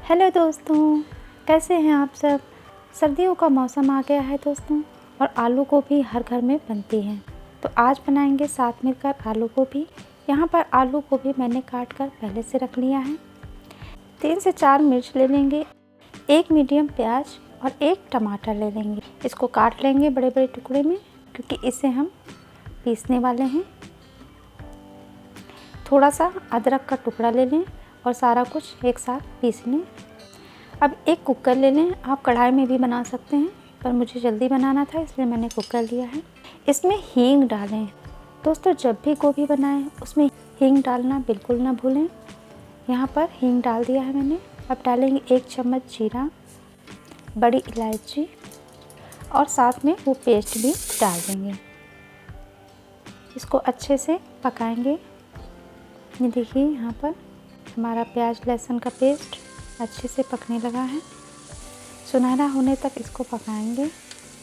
Hello दोस्तों, कैसे हैं आप सब। सर्दियों का मौसम आ गया है दोस्तों, और आलू गोभी हर घर में बनती है। तो आज बनाएंगे साथ मिलकर आलू गोभी। यहाँ पर आलू गोभी मैंने काट कर पहले से रख लिया है। 3 से 4 मिर्च ले लेंगे, 1 मीडियम प्याज और 1 टमाटर ले लेंगे। इसको काट लेंगे बड़े बड़े टुकड़े में, क्योंकि इसे हम पीसने वाले हैं। थोड़ा सा अदरक का टुकड़ा ले लें और सारा कुछ एक साथ पीस लें। अब एक कुकर ले लें, आप कढ़ाई में भी बना सकते हैं, पर मुझे जल्दी बनाना था इसलिए मैंने कुकर लिया है। इसमें हींग डालें। दोस्तों, जब भी गोभी बनाएं उसमें हींग डालना बिल्कुल ना भूलें। यहाँ पर हींग डाल दिया है मैंने। अब डालेंगे 1 चम्मच जीरा, बड़ी इलायची और साथ में वो पेस्ट भी डाल देंगे। इसको अच्छे से पकाएंगे। ये देखिए, यहाँ पर हमारा प्याज लहसुन का पेस्ट अच्छे से पकने लगा है। सुनहरा होने तक इसको पकाएंगे।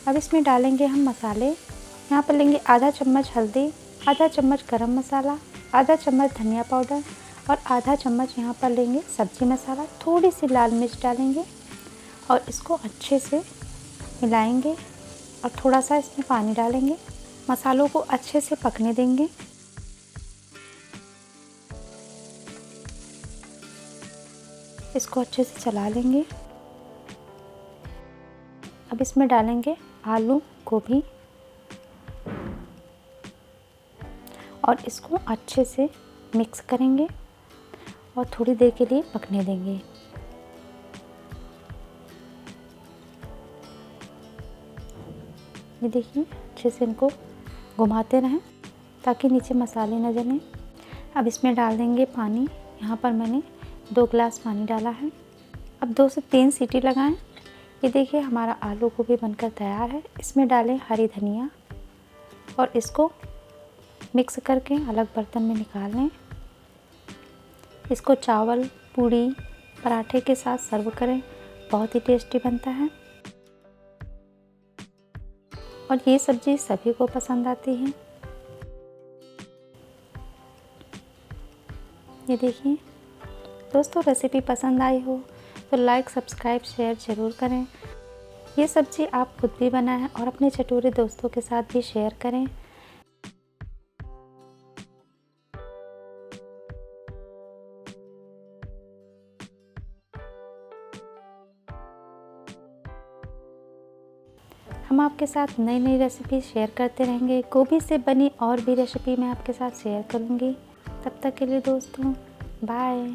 अब इसमें डालेंगे हम मसाले। यहाँ पर लेंगे आधा चम्मच हल्दी, आधा चम्मच गरम मसाला, आधा चम्मच धनिया पाउडर और आधा चम्मच यहाँ पर लेंगे सब्जी मसाला। थोड़ी सी लाल मिर्च डालेंगे और इसको अच्छे से मिलाएंगे और थोड़ा सा इसमें पानी डालेंगे। मसालों को अच्छे से पकने देंगे। इसको अच्छे से चला लेंगे। अब इसमें डालेंगे आलू गोभी और इसको अच्छे से मिक्स करेंगे और थोड़ी देर के लिए पकने देंगे। ये देखिए, अच्छे से इनको घुमाते रहें ताकि नीचे मसाले न जलें। अब इसमें डाल देंगे पानी। यहाँ पर मैंने 2 गिलास पानी डाला है। अब 2 से 3 सीटी लगाएं। ये देखिए, हमारा आलू गोभी बनकर तैयार है। इसमें डालें हरी धनिया और इसको मिक्स करके अलग बर्तन में निकाल लें। इसको चावल, पूड़ी, पराठे के साथ सर्व करें, बहुत ही टेस्टी बनता है और ये सब्ज़ी सभी को पसंद आती है। ये देखिए दोस्तों, रेसिपी पसंद आई हो तो लाइक, सब्सक्राइब, शेयर ज़रूर करें। ये सब्ज़ी आप खुद भी बनाएं और अपने चटोरे दोस्तों के साथ भी शेयर करें। हम आपके साथ नई नई रेसिपी शेयर करते रहेंगे। गोभी से बनी और भी रेसिपी मैं आपके साथ शेयर करूँगी। तब तक के लिए दोस्तों, बाय।